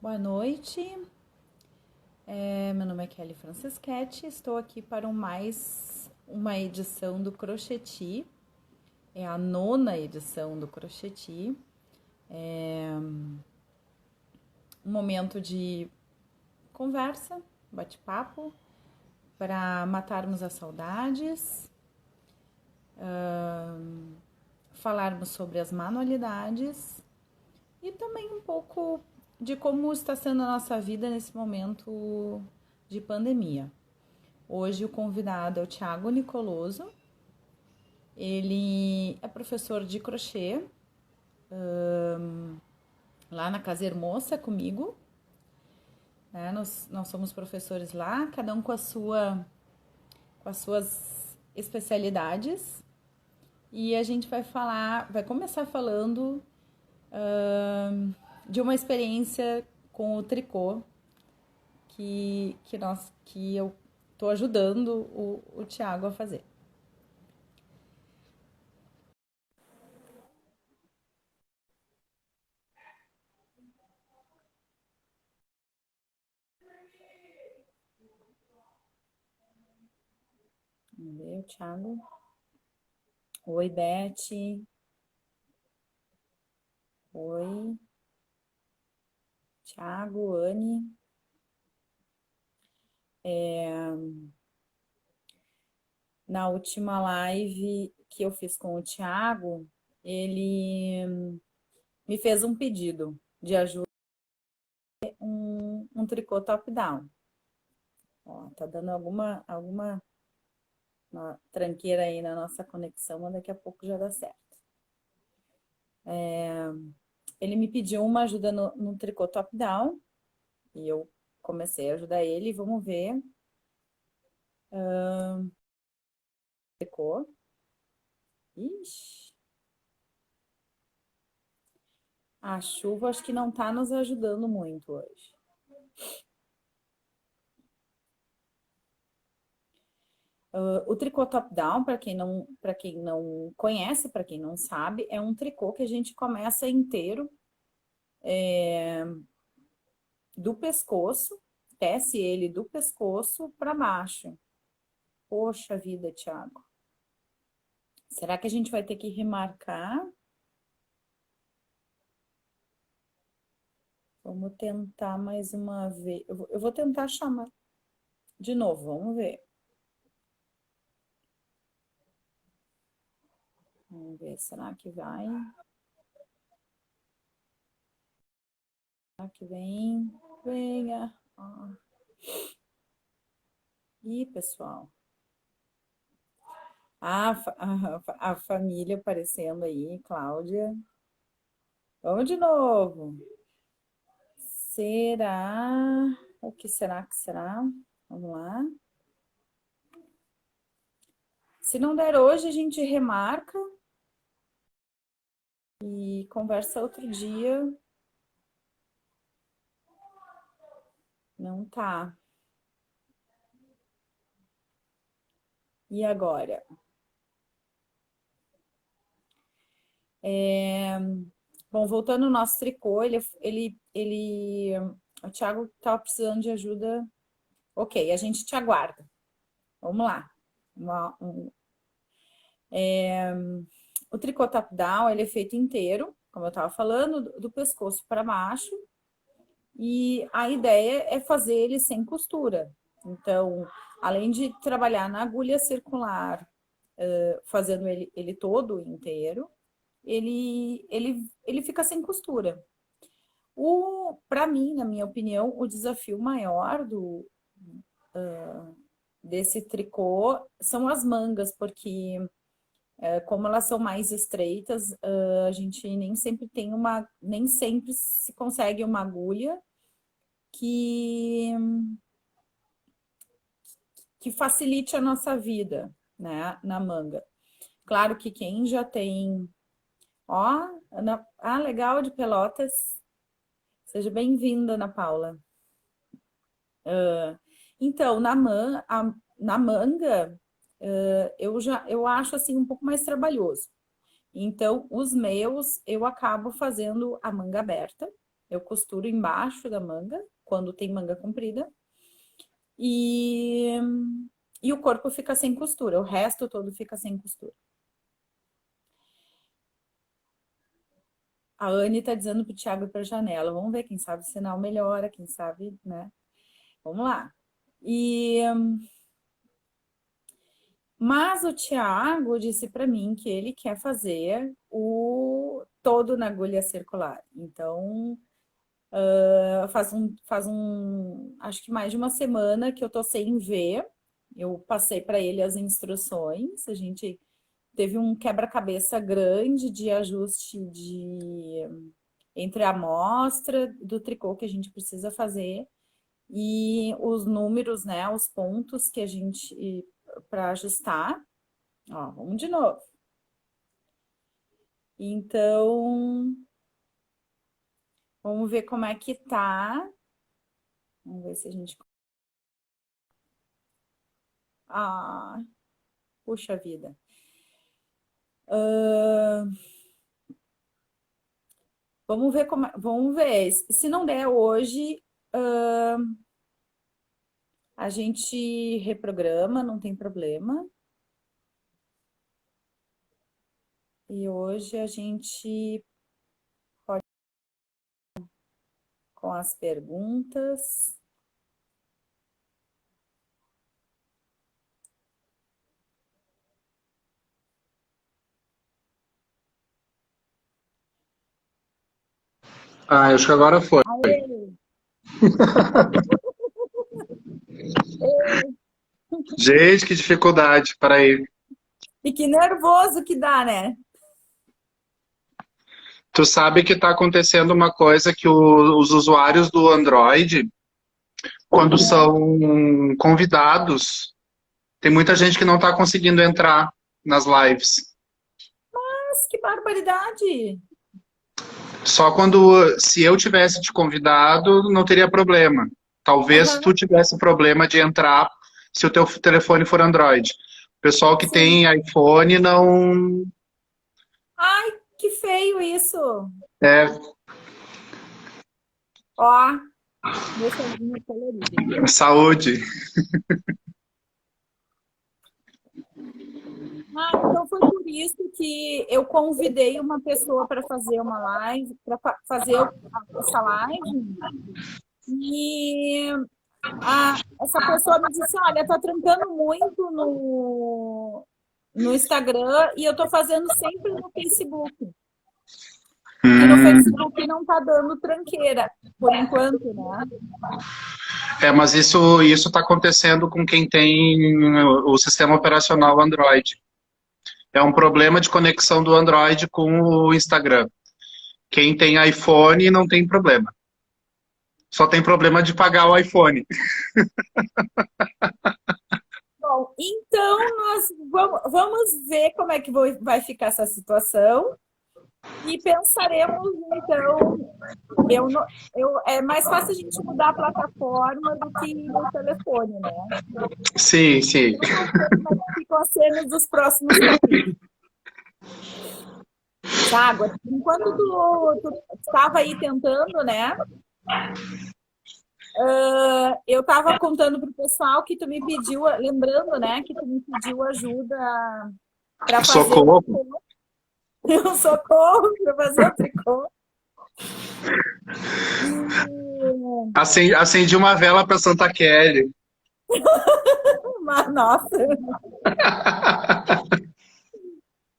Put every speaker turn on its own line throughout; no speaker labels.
Boa noite, meu nome é Kelly Franceschetti, estou aqui para mais uma edição do Crocheti, é a nona edição do Crocheti, um momento de conversa, bate-papo, para matarmos as saudades, falarmos sobre as manualidades e também um pouco de como está sendo a nossa vida nesse momento de pandemia. Hoje o convidado é o Thiago Nicoloso. Ele é professor de crochê lá na Casa Hermosa comigo. Né? Nós somos professores lá, cada um com as suas especialidades. E a gente vai começar falando de uma experiência com o tricô que eu estou ajudando o Thiago a fazer. Vamos ver o Thiago. Oi, Beth. Oi, Thiago, Anne. Na última live que eu fiz com o Thiago, ele me fez um pedido de ajuda, um tricô top-down. Ó, tá dando alguma tranqueira aí na nossa conexão, mas daqui a pouco já dá certo. Ele me pediu uma ajuda no tricô top-down e eu comecei a ajudar ele. Vamos ver. Tricô. Ixi. A chuva acho que não tá nos ajudando muito hoje. O tricô top-down, para quem não conhece, para quem não sabe, é um tricô que a gente começa inteiro do pescoço, tece ele do pescoço para baixo. Poxa vida, Thiago. Será que a gente vai ter que remarcar? Vamos tentar mais uma vez. Eu vou tentar chamar de novo, vamos ver. Vamos ver, será que vai? Será que vem? Venha. Ih, pessoal. A família aparecendo aí, Cláudia. Vamos de novo. Será? O que será que será? Vamos lá. Se não der hoje, a gente remarca e conversa outro dia. Não tá. E agora? Bom, voltando ao nosso tricô, o Thiago estava precisando de ajuda. Ok, a gente te aguarda. Vamos lá. O tricô top-down, ele é feito inteiro, como eu estava falando, do pescoço para baixo. E a ideia é fazer ele sem costura. Então, além de trabalhar na agulha circular, fazendo ele todo inteiro, ele fica sem costura. Para mim, na minha opinião, o desafio maior desse tricô são as mangas, porque como elas são mais estreitas, a gente nem sempre se consegue uma agulha que, que facilite a nossa vida, né, na manga. Claro que quem já tem, ó, legal, de Pelotas, seja bem-vinda, Ana Paula. Então, na manga, eu acho assim um pouco mais trabalhoso. Então, os meus eu acabo fazendo a manga aberta. Eu costuro embaixo da manga, quando tem manga comprida. E o corpo fica sem costura, o resto todo fica sem costura. A Anne tá dizendo pro Thiago ir pra janela. Vamos ver, quem sabe o sinal melhora, quem sabe, né? Vamos lá. Mas o Thiago disse para mim que ele quer fazer o todo na agulha circular. Então, acho que mais de uma semana que eu tô sem ver. Eu passei para ele as instruções. A gente teve um quebra-cabeça grande de ajuste entre a amostra do tricô que a gente precisa fazer e os números, né, os pontos que a gente para ajustar. Ó, vamos de novo. Então, vamos ver como é que tá. Vamos ver se a gente... Ah, puxa vida. Vamos ver como... Vamos ver. Se não der hoje, a gente reprograma, não tem problema. E hoje a gente pode com as perguntas.
Ah, acho que agora foi. Gente, que dificuldade. Peraí.
E que nervoso que dá, né?
Tu sabe que está acontecendo uma coisa que os usuários do Android, quando são convidados, tem muita gente que não está conseguindo entrar nas lives.
Mas que barbaridade!
Só quando, se eu tivesse te convidado, não teria problema. Talvez tu tivesse problema de entrar se o teu telefone for Android. O pessoal que tem iPhone não...
Ai, que feio isso!
É,
Ó, meu sozinho colorido.
saúde.
Ah, então foi por isso que eu convidei uma pessoa para fazer uma live, para fazer essa live. E essa pessoa me disse: Olha, tá trancando muito no Instagram e eu tô fazendo sempre no Facebook. E no Facebook não tá dando tranqueira, por enquanto, né?
Mas isso está acontecendo com quem tem o sistema operacional Android. É um problema de conexão do Android com o Instagram. Quem tem iPhone não tem problema. Só tem problema de pagar o iPhone.
Bom, então nós vamos ver como é que vai ficar essa situação e pensaremos, então, é mais fácil a gente mudar a plataforma do que o telefone, né?
Sim, sim.
Vamos ver como é que ficam as cenas dos próximos capítulos. Thiago, enquanto tu estava aí tentando, né? Eu estava contando para o pessoal que tu me pediu, lembrando, né, que tu me pediu ajuda para fazer
Socorro.
um socorro para fazer o tricô.
Acendi uma vela para Santa Kelly.
Nossa!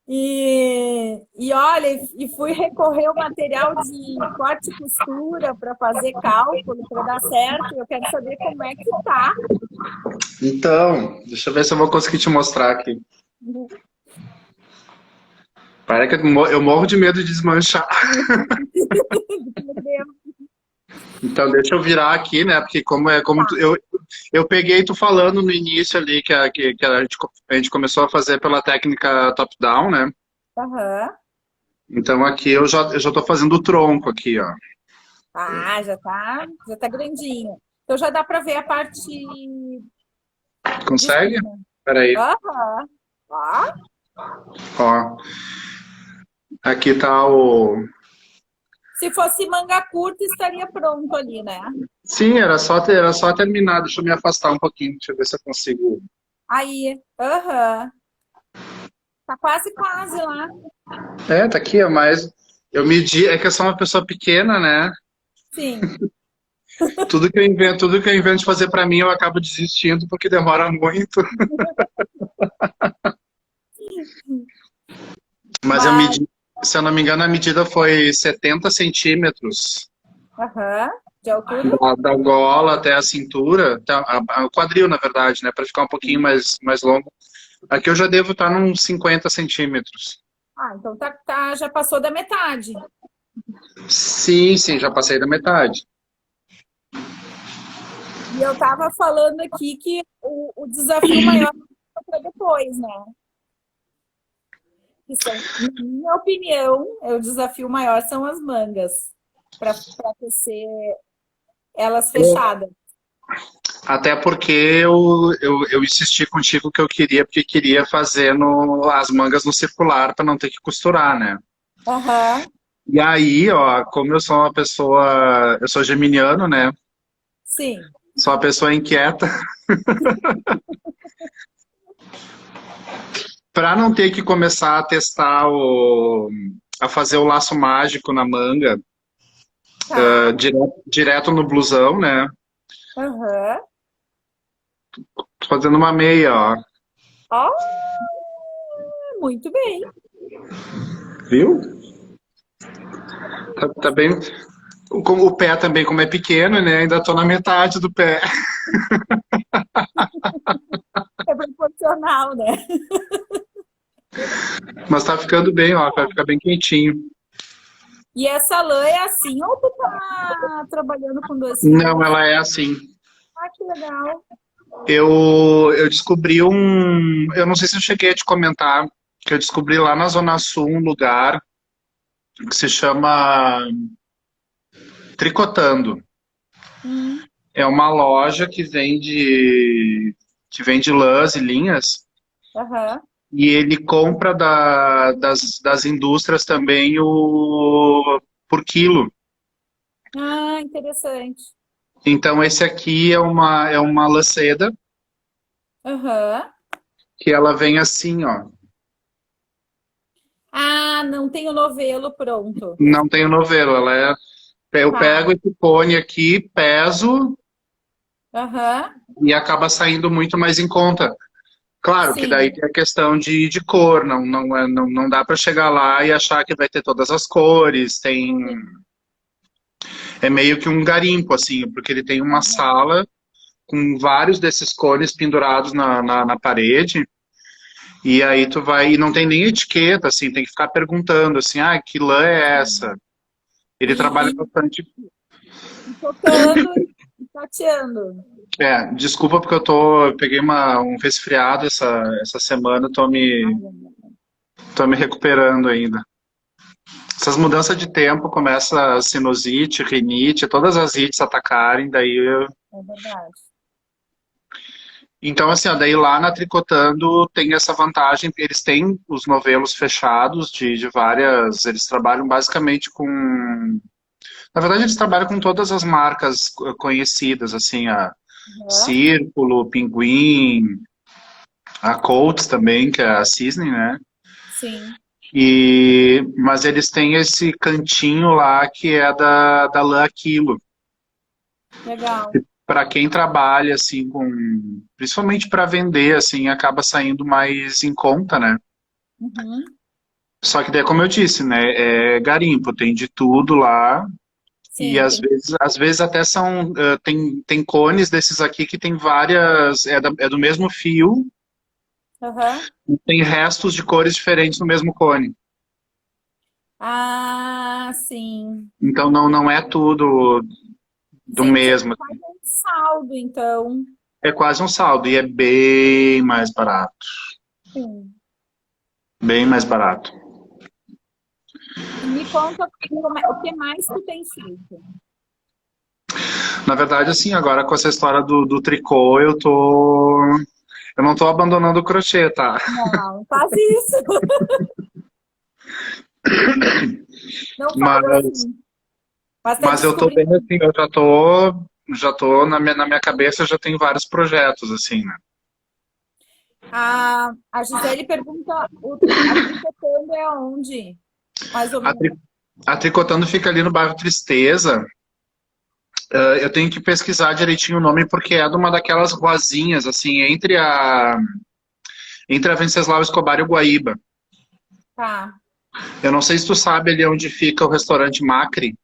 E olha, e fui recorrer ao material de corte e costura para fazer cálculo, para dar certo. Eu quero saber como é que tá.
Então, deixa eu ver se eu vou conseguir te mostrar aqui. Parece que eu morro de medo de desmanchar.
Meu Deus.
Então, deixa eu virar aqui, né? Porque eu peguei tu falando no início ali que a gente começou a fazer pela técnica top-down, né?
Uhum.
Então aqui eu já tô fazendo o tronco aqui, ó.
Ah, já tá grandinho. Então já dá para ver a parte
Consegue?
de cima.
Peraí.
Aham.
Ó. Aqui tá o...
Se fosse manga curta, estaria pronto ali, né?
Sim, era só terminar. Deixa eu me afastar um pouquinho. Deixa eu ver se eu consigo.
Aí, aham. Tá quase, quase lá.
É, tá aqui, mas eu medi. É que eu sou uma pessoa pequena, né?
Sim.
Tudo que eu invento de fazer pra mim, eu acabo desistindo porque demora muito. Mas eu
Mas,
medi, se eu não me engano, a medida foi 70 centímetros
aham, de altura?
da gola até a cintura, o quadril, na verdade, né? Para ficar um pouquinho mais longo. Aqui eu já devo estar nos 50 centímetros.
Ah, então já passou da metade.
Sim, sim, já passei da metade.
E eu tava falando aqui que o desafio maior é para depois, né? Que são, na minha opinião, o desafio maior são as mangas, para tecer elas fechadas.
Até porque eu insisti contigo que eu queria, porque queria fazer as mangas no circular para não ter que costurar, né?
Aham,
E aí, ó, como eu sou uma pessoa, eu sou geminiano, né?
sim.
Sou uma pessoa inquieta. Para não ter que começar a testar a fazer o laço mágico na manga,
Tá.
direto no blusão, né?
Aham.
Tô fazendo uma meia, ó.
Ó, muito bem.
Viu? Tá bem. O pé também, como é pequeno, né? Ainda tô na metade do pé.
É proporcional, né?
Mas tá ficando bem, ó. Vai ficar bem quentinho.
E essa lã é assim ou tu tá trabalhando com dois
Não,
fios?
ela é assim.
Ah, que legal.
Eu descobri um. Eu não sei se eu cheguei a te comentar, que eu descobri lá na Zona Sul um lugar que se chama Tricotando.
Hum,
É uma loja que vende lãs e linhas,
aham.
e ele compra das indústrias também o por quilo.
Ah, interessante.
Então esse aqui é uma lã seda,
Aham.
que ela vem assim, ó.
Ah, não tem o novelo pronto.
Não tem o novelo, eu
Tá.
pego esse cone aqui, peso
Aham.
e acaba saindo muito mais em conta. Claro que daí
Sim.
tem a questão de cor, não dá para chegar lá e achar que vai ter todas as cores,
Sim.
é meio que um garimpo, assim, porque ele tem uma
Aham.
sala com vários desses cones pendurados na parede, e aí tu vai, e não tem nem etiqueta, assim, tem que ficar perguntando, assim, que lã é essa?
Sim.
Ele trabalha
E
bastante.
tocando e tateando.
Desculpa porque eu peguei um resfriado essa semana, tô me recuperando ainda. Essas mudanças de tempo, começa a sinusite, rinite, todas as ites atacarem,
É verdade.
Então, assim, ó, daí lá na Tricotando tem essa vantagem, eles têm os novelos fechados de várias, eles trabalham basicamente com, na verdade eles trabalham com todas as marcas conhecidas, assim, a
Aham.
Círculo, Pinguim, a Coats também, que é a Cisne, né?
Sim.
Mas eles têm esse cantinho lá que é da lã Aquilo.
Legal.
Para quem trabalha assim principalmente para vender assim, acaba saindo mais em conta, né?
Uhum.
Só que daí, como eu disse, né, é garimpo, tem de tudo lá e
Sim,
às vezes até tem cones desses aqui que tem várias, é do mesmo fio,
aham.
e tem restos de cores diferentes no mesmo cone.
Ah, sim.
Então não é tudo do
Sim, seria
mesmo.
quase um saldo, então.
É quase um saldo e é bem mais barato,
Sim.
bem mais barato.
E me conta o que mais tu tem feito.
Na verdade, assim, agora com essa história do tricô, eu não tô abandonando o crochê, tá?
Não, faz isso. Não faz
Mas,
assim. Mas tá
Mas eu tô bem
descobrindo.
assim, eu já tô na minha cabeça, eu já tenho vários projetos, assim, né?
A Gisele pergunta, a Tricotando é onde? Mais ou
A,
menos.
tri- a Tricotando fica ali no bairro Tristeza. Eu tenho que pesquisar direitinho o nome, porque é de uma daquelas ruazinhas, assim, entre a Venceslau Escobar e o Guaíba.
Tá.
Eu não sei se tu sabe ali onde fica o restaurante Macri.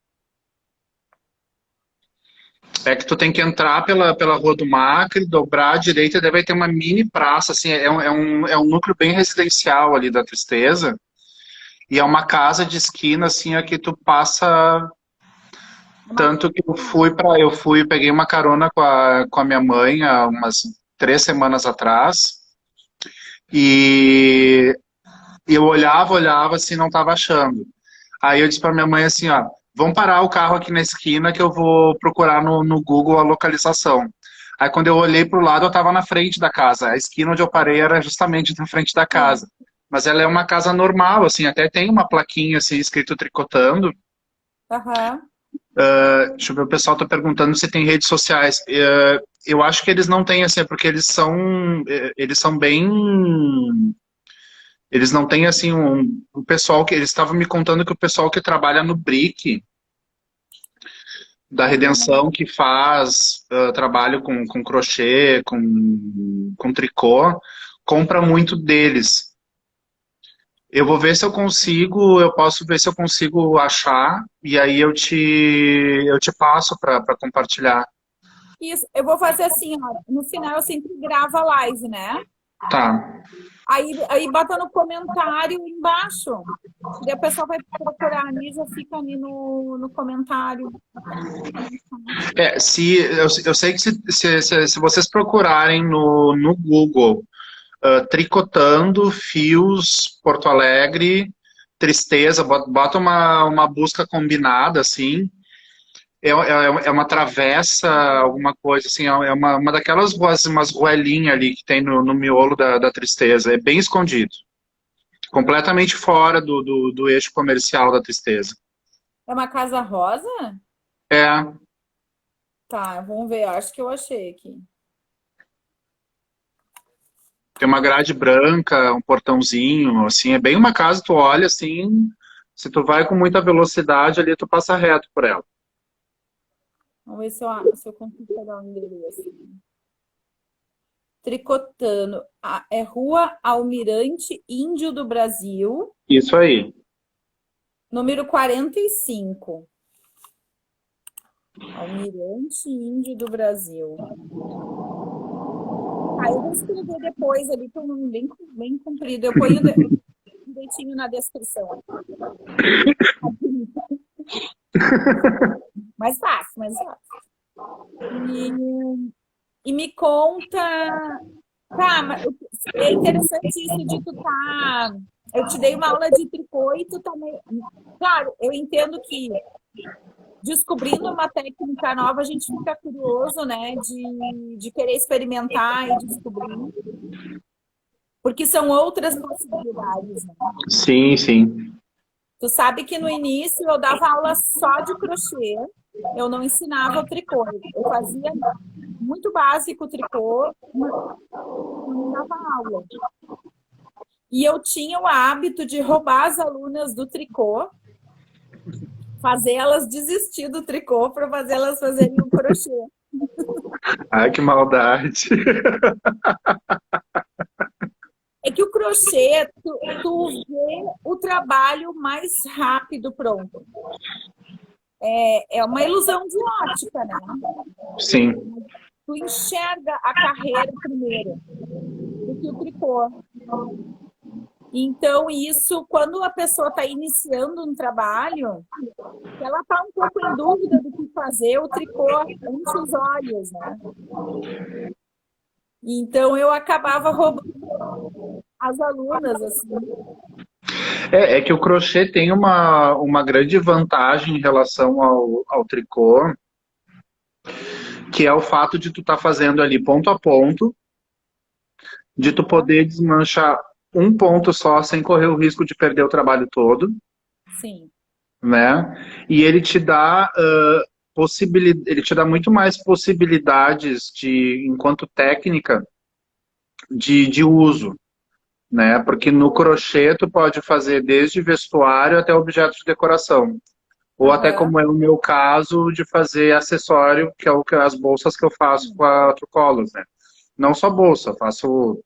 É que tu tem que entrar pela Rua do Macri, dobrar à direita, e daí vai ter uma mini praça, assim, é um núcleo bem residencial ali da Tristeza, e é uma casa de esquina, assim, a que tu passa,
É uma
tanto que peguei uma carona com a minha mãe há umas 3 semanas atrás, e eu olhava, assim, não tava achando. Aí eu disse pra minha mãe assim, ó, vamos parar o carro aqui na esquina que eu vou procurar no Google a localização. Aí quando eu olhei pro lado, eu tava na frente da casa. A esquina onde eu parei era justamente na frente da
sim.
casa. Mas ela é uma casa normal, assim, até tem uma plaquinha assim escrito Tricotando.
Aham.
Deixa eu ver, o pessoal tá perguntando se tem redes sociais. Eu acho que eles não têm, assim, é porque eles são bem. Eles não têm, assim, o pessoal que. Eles estavam me contando que o pessoal que trabalha no Brick, da Redenção, que faz trabalho com crochê, com tricô, compra muito deles. Eu posso ver se eu consigo achar, e aí eu te passo para compartilhar.
Isso, eu vou fazer assim, ó, no final eu sempre gravo a live, né?
Tá.
Aí bota no comentário embaixo. Daí a pessoa vai procurar ali, já fica ali no comentário.
Eu sei que se vocês procurarem no Google Tricotando Fios Porto Alegre, Tristeza, bota uma busca combinada, assim, é uma travessa, alguma coisa assim, é uma daquelas ruas, umas ruelinhas ali que tem no miolo da Tristeza, é bem escondido, completamente fora do eixo comercial da Tristeza.
É uma casa rosa?
É,
Tá, vamos ver, acho que eu achei aqui.
tem uma grade branca, um portãozinho, assim, é bem uma casa, tu olha assim, se tu vai com muita velocidade ali, tu passa reto por ela.
Vamos ver se eu consigo pegar o endereço. Tricotando. É Rua Almirante Índio do Brasil,
Isso aí.
número 45. Almirante Índio do Brasil. Aí eu vou escrever depois ali, que é um nome bem comprido. Eu ponho direitinho na descrição. Mais fácil, mais fácil. E me conta. Tá, mas é interessante isso de tu tá. Eu te dei uma aula de tricô e tu tá meio. Claro, eu entendo que descobrindo uma técnica nova, a gente fica curioso, né? De querer experimentar e descobrir. Porque são outras possibilidades, né?
Sim, sim.
Tu sabe que no início eu dava aula só de crochê, eu não ensinava o tricô. Eu fazia muito básico o tricô, não dava aula. E eu tinha o hábito de roubar as alunas do tricô, fazer elas desistir do tricô para fazer elas fazerem o crochê.
Ai, que maldade.
É que o crochê, tu vê o trabalho mais rápido pronto. É uma ilusão de ótica, né?
Sim.
Tu enxerga a carreira primeiro do que o tricô. Então, isso, quando a pessoa está iniciando um trabalho, ela está um pouco em dúvida do que fazer, o tricô enche os olhos, né? Então, eu acabava roubando as alunas, assim.
É que o crochê tem uma grande vantagem em relação ao tricô, que é o fato de tu estar fazendo ali ponto a ponto, de tu poder desmanchar um ponto só sem correr o risco de perder o trabalho todo.
Sim.
né? E ele te dá ele te dá muito mais possibilidades de, enquanto técnica, de uso, né? Porque no crochê tu pode fazer desde vestuário até objetos de decoração. Ou até
Aham.
como é o meu caso, de fazer acessório, que é o que as bolsas que eu faço com a Trucolos, né? Não só bolsa, faço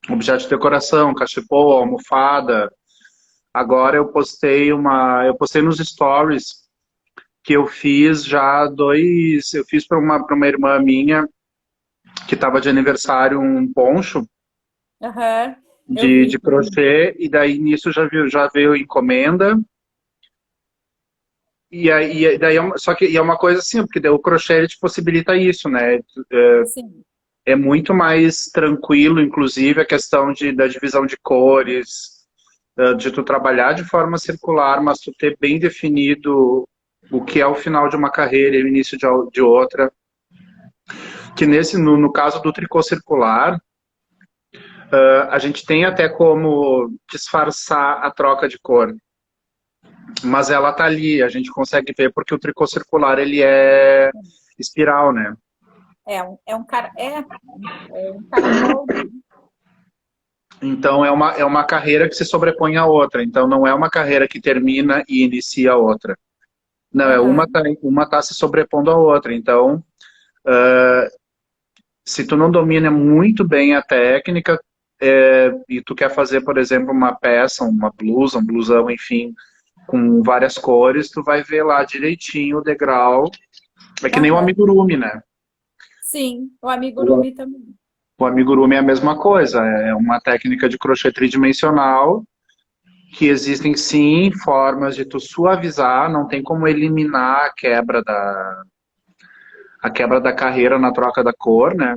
objeto de decoração, cachepô, almofada. Agora eu postei nos stories que eu fiz já eu fiz para uma irmã minha que estava de aniversário um poncho
Aham. Eu vi.
de crochê, e daí nisso já veio encomenda. Só que é uma coisa assim, porque daí o crochê ele te possibilita isso, né?
Sim.
É muito mais tranquilo, inclusive, a questão da divisão de cores, de tu trabalhar de forma circular, mas tu ter bem definido o que é o final de uma carreira e o início de outra. Que no caso do tricô circular, a gente tem até como disfarçar a troca de cor, mas ela tá ali, a gente consegue ver porque o tricô circular ele é espiral, né?
É um caracol, né?
Então é uma carreira que se sobrepõe à outra. Então não é uma carreira que termina e inicia a outra. Não,
Aham.
uma tá se sobrepondo à outra. Então, se tu não domina muito bem a técnica, e tu quer fazer, por exemplo, uma peça, uma blusa, um blusão, enfim, com várias cores, tu vai ver lá direitinho o degrau. É que nem o
Aham.
amigurumi, né?
Sim, o
O,
amigurumi também.
o amigurumi é a mesma coisa. É uma técnica de crochê tridimensional que existem sim formas de tu suavizar, não tem como eliminar a quebra da carreira na troca da cor, né?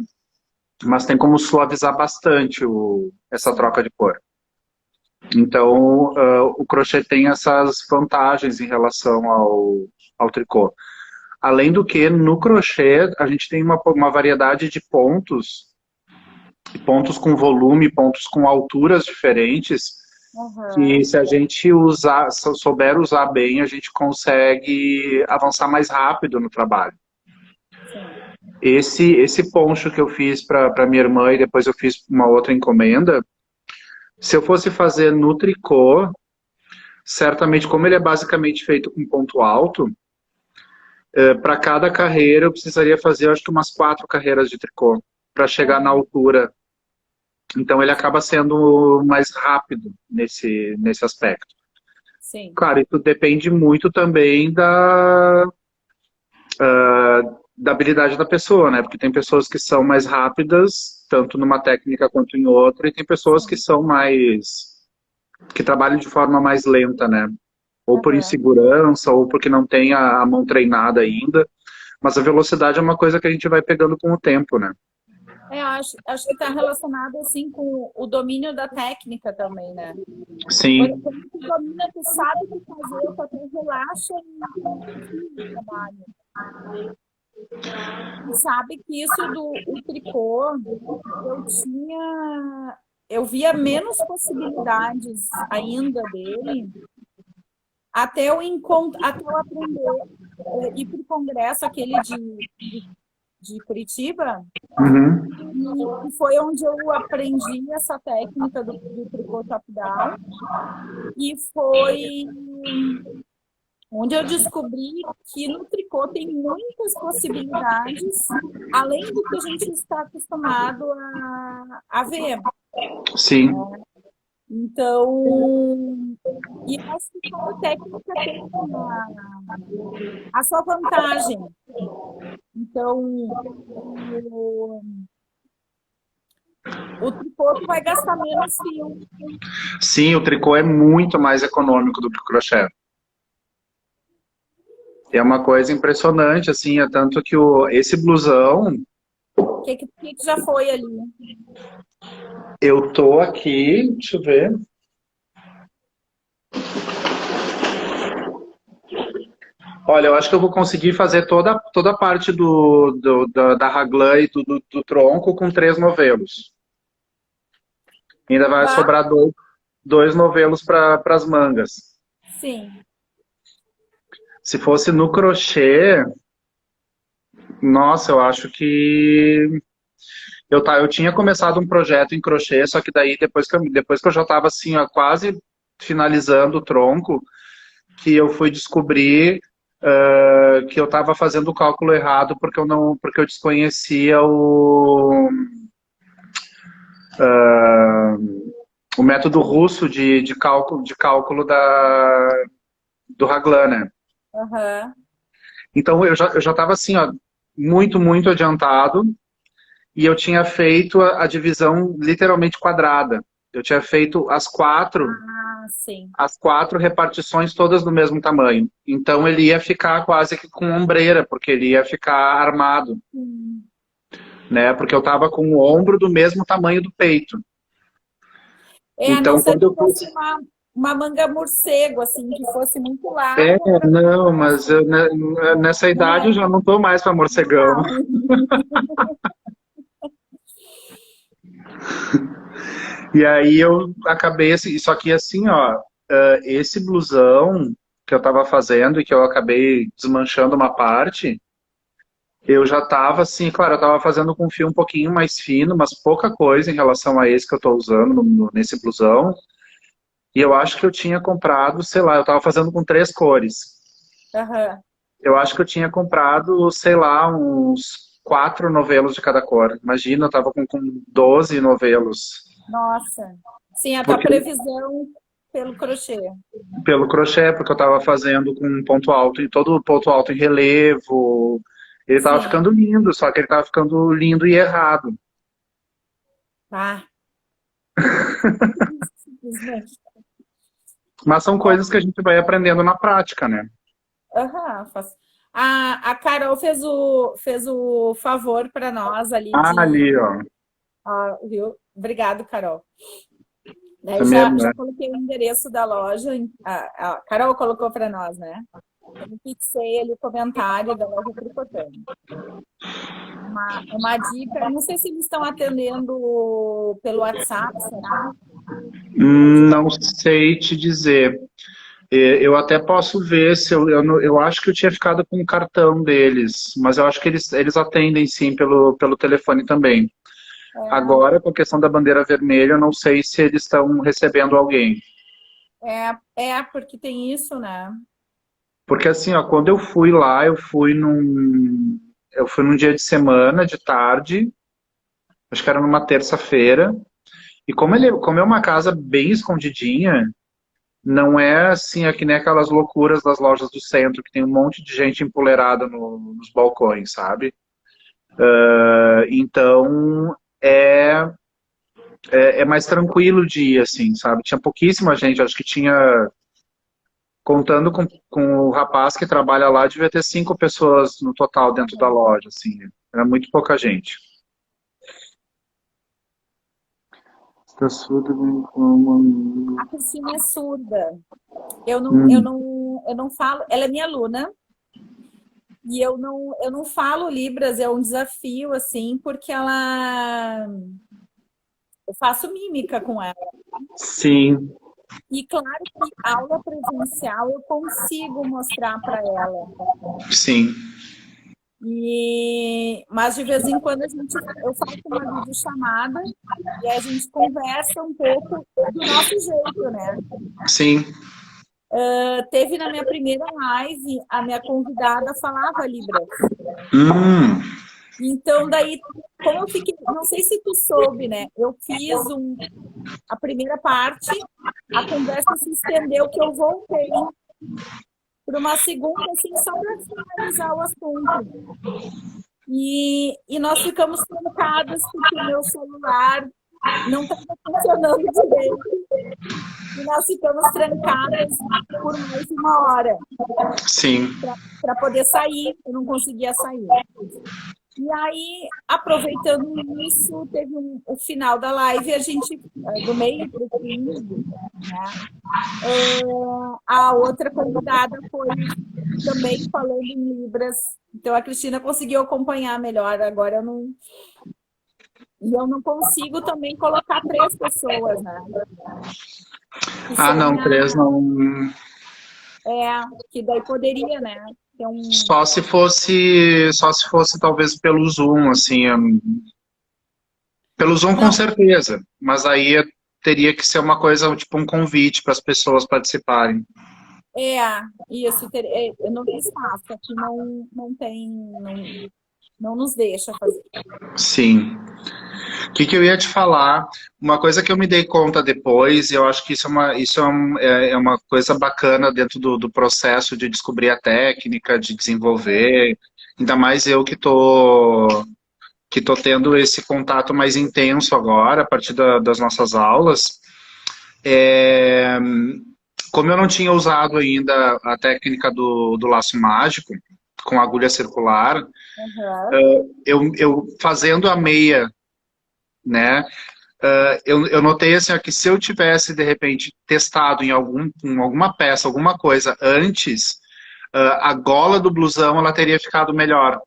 Mas tem como suavizar bastante essa
Sim.
troca de cor. Então, o crochê tem essas vantagens em relação ao tricô. Além do que, no crochê, a gente tem uma variedade de pontos com volume, pontos com alturas diferentes, que
Aham.
se a gente souber usar bem, a gente consegue avançar mais rápido no trabalho.
Sim.
Esse poncho que eu fiz para minha irmã e depois eu fiz uma outra encomenda, se eu fosse fazer no tricô, certamente, como ele é basicamente feito com ponto alto, para cada carreira eu precisaria fazer, acho que umas 4 carreiras de tricô para chegar na
Aham.
altura. Então ele acaba sendo mais rápido nesse aspecto.
Sim.
Claro, isso depende muito também da habilidade da pessoa, né? Porque tem pessoas que são mais rápidas, tanto numa técnica quanto em outra, e tem pessoas que
Sim.
são que trabalham de forma mais lenta, né? Ou por
Aham.
insegurança, ou porque não tem a mão treinada ainda. Mas a velocidade é uma coisa que a gente vai pegando com o tempo, né?
Acho que está relacionado assim com o domínio da técnica também, né?
Sim.
Quando tu domina, tu sabe o que fazer, tu até relaxa e confia no trabalho. E sabe que isso do o tricô, eu tinha, eu via menos possibilidades ainda dele até eu aprender, ir para o congresso aquele de Curitiba,
Uhum.
e foi onde eu aprendi essa técnica do tricô top-down, e foi onde eu descobri que no tricô tem muitas possibilidades, além do que a gente está acostumado a ver.
Sim.
Então, e eu acho que cada técnica tem a sua vantagem. Então, o, o tricô tu vai gastar menos fio.
Sim, o tricô é muito mais econômico do que o crochê. É uma coisa impressionante, assim, é tanto que esse blusão,
O que já foi ali?
eu tô aqui, deixa eu ver. Olha, eu acho que eu vou conseguir fazer toda a parte da raglan e do tronco com 3 novelos. Ainda vai
Bah,
sobrar dois novelos para as mangas.
sim.
Se fosse no crochê, nossa, eu acho que eu tinha começado um projeto em crochê, só que daí depois que eu já estava assim, ó, quase finalizando o tronco, que eu fui descobrir que eu estava fazendo o cálculo errado porque eu desconhecia o método russo de cálculo do Raglan, né?
Aham.
Então eu já estava assim, ó, muito, muito adiantado. E eu tinha feito a divisão literalmente quadrada. Eu tinha feito
Ah, sim.
as quatro repartições todas do mesmo tamanho. Então ele ia ficar quase que com ombreira, porque ele ia ficar armado,
Hum.
né? Porque eu estava com o ombro do mesmo tamanho do peito.
A não
Então
ser
quando
que
eu
fosse
fiz...
uma manga morcego, assim, que fosse muito
É,
larga para
não, mas
assim.
nessa
Não
idade eu
é?
já não estou mais para morcegão.
Não.
E aí eu acabei assim, só que assim, ó, esse blusão que eu estava fazendo e que eu acabei desmanchando uma parte, eu já estava assim, claro, eu estava fazendo com um fio um pouquinho mais fino, mas pouca coisa em relação a esse que eu estou usando nesse blusão. E eu acho que eu tinha comprado, sei lá, eu estava fazendo com 3 cores.
Aham.
Eu acho que eu tinha comprado, sei lá, uns 4 novelos de cada cor. Imagina, eu estava com 12 novelos.
Nossa. Sim, a tua
Porque
previsão pelo crochê.
pelo crochê, porque eu estava fazendo com um ponto alto e todo ponto alto em relevo. Ele estava
Sim.
ficando lindo, só que ele estava ficando lindo e errado.
Ah, simplesmente.
Mas são
É,
coisas que a gente vai aprendendo na prática, né?
aham, a Carol fez o favor para nós ali
Ah, ali, ó.
viu? Obrigado, Carol. Daí
Essa minha
já
irmã.
coloquei o endereço da loja, a Carol colocou para nós, né? Eu fixei ali o comentário da loja Tricotando. Uma dica, eu não sei se eles estão atendendo pelo WhatsApp, será?
Não sei te dizer. Eu até posso ver se eu acho que eu tinha ficado com o cartão deles, mas eu acho que eles atendem sim pelo telefone também. Agora, com a questão da bandeira vermelha, eu não sei se eles estão recebendo alguém.
Porque tem isso, né?
Porque assim, ó, quando eu fui lá, eu fui num dia de semana, de tarde, acho que era numa terça-feira, e como é uma casa bem escondidinha, não é assim, é que nem aquelas loucuras das lojas do centro, que tem um monte de gente empoleirada nos balcões, sabe? Então, é mais tranquilo de ir, assim, sabe? Tinha pouquíssima gente, acho que tinha, contando com o rapaz que trabalha lá, devia ter 5 pessoas no total dentro da loja, assim. Era muito pouca gente. Está surdo, bem como...
A Cristina é surda.
Hum,
Eu não falo. Ela é minha aluna e eu não falo Libras, é um desafio, assim, porque eu faço mímica com ela.
sim,
E claro que aula presencial eu consigo mostrar para ela.
sim.
Mas de vez em quando eu faço uma videochamada e a gente conversa um pouco do nosso jeito, né?
Sim.
Teve na minha primeira live, a minha convidada falava Libras.
Hum,
Então, daí, como eu fiquei, não sei se tu soube, né? Eu fiz a primeira parte, a conversa se estendeu, que eu voltei para uma segunda, assim, só para finalizar o assunto. E nós ficamos trancadas porque o meu celular não estava funcionando direito. E nós ficamos trancadas por mais de uma hora
sim.
para poder sair. Eu não conseguia sair. E aí, aproveitando isso, teve o final da live, a gente, do meio para o fim, né? A outra convidada foi também falando em Libras. Então, a Cristina conseguiu acompanhar melhor. Agora eu não. E eu não consigo também colocar 3 pessoas, né? Que
Ah, não,
sem
3 não.
É, que daí poderia, né? Ter um.
Só se fosse talvez pelo Zoom, assim, pelo Zoom com
Não,
certeza, mas aí teria que ser uma coisa, tipo um convite para as pessoas participarem.
isso, no espaço aqui não tem, não nos deixa fazer.
Sim. O que eu ia te falar? Uma coisa que eu me dei conta depois, e eu acho que isso é uma coisa bacana dentro do processo de descobrir a técnica, de desenvolver, ainda mais eu que tô tendo esse contato mais intenso agora, a partir das nossas aulas. É, como eu não tinha usado ainda a técnica do laço mágico, com agulha circular,
Aham.
eu fazendo a meia, né? Eu notei assim, ó, que se eu tivesse, de repente, testado em alguma peça, alguma coisa antes, a gola do blusão ela teria ficado melhor.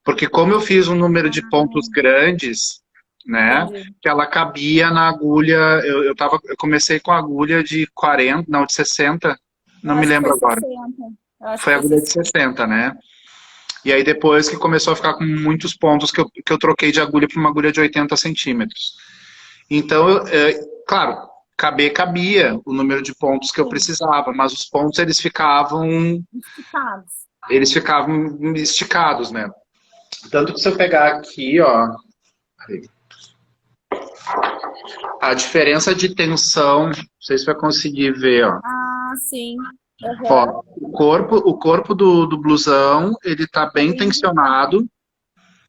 Porque como eu fiz um número de pontos grandes, né,
Entendi.
que ela cabia na agulha, eu comecei com a agulha de 40, não, de 60,
Eu
não me
acho que foi
lembro agora.
60. Eu acho que
Foi a
foi
agulha de
60.
60, né? E aí depois que começou a ficar com muitos pontos que eu troquei de agulha para uma agulha de 80 centímetros. Então, claro, cabia o número de pontos que eu
Sim,
precisava, mas os pontos
esticados.
eles ficavam esticados, né? Tanto que se eu pegar aqui, ó, a diferença de tensão, não sei se vai conseguir ver, ó.
Ah, sim. Aham.
Ó, o corpo do blusão, ele tá
Tá
bem
bem
tensionado,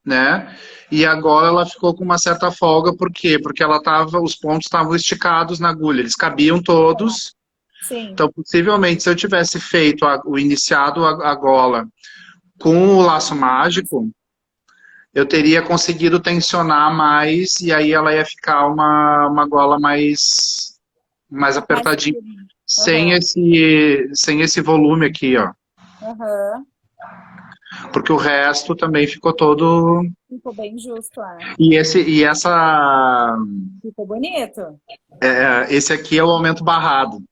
né? E agora ela ficou com uma certa folga, por quê? Porque os pontos estavam esticados na agulha, eles cabiam todos.
Sim.
Então, possivelmente, se eu tivesse feito o iniciado a gola com o laço mágico, eu teria conseguido tensionar mais e aí ela ia ficar uma gola mais
Mais
apertadinha,
firme.
sem
Aham.
esse volume aqui, ó.
Aham.
Porque o resto também ficou todo.
Ficou bem justo, é. Ficou bonito.
Esse aqui é o aumento barrado,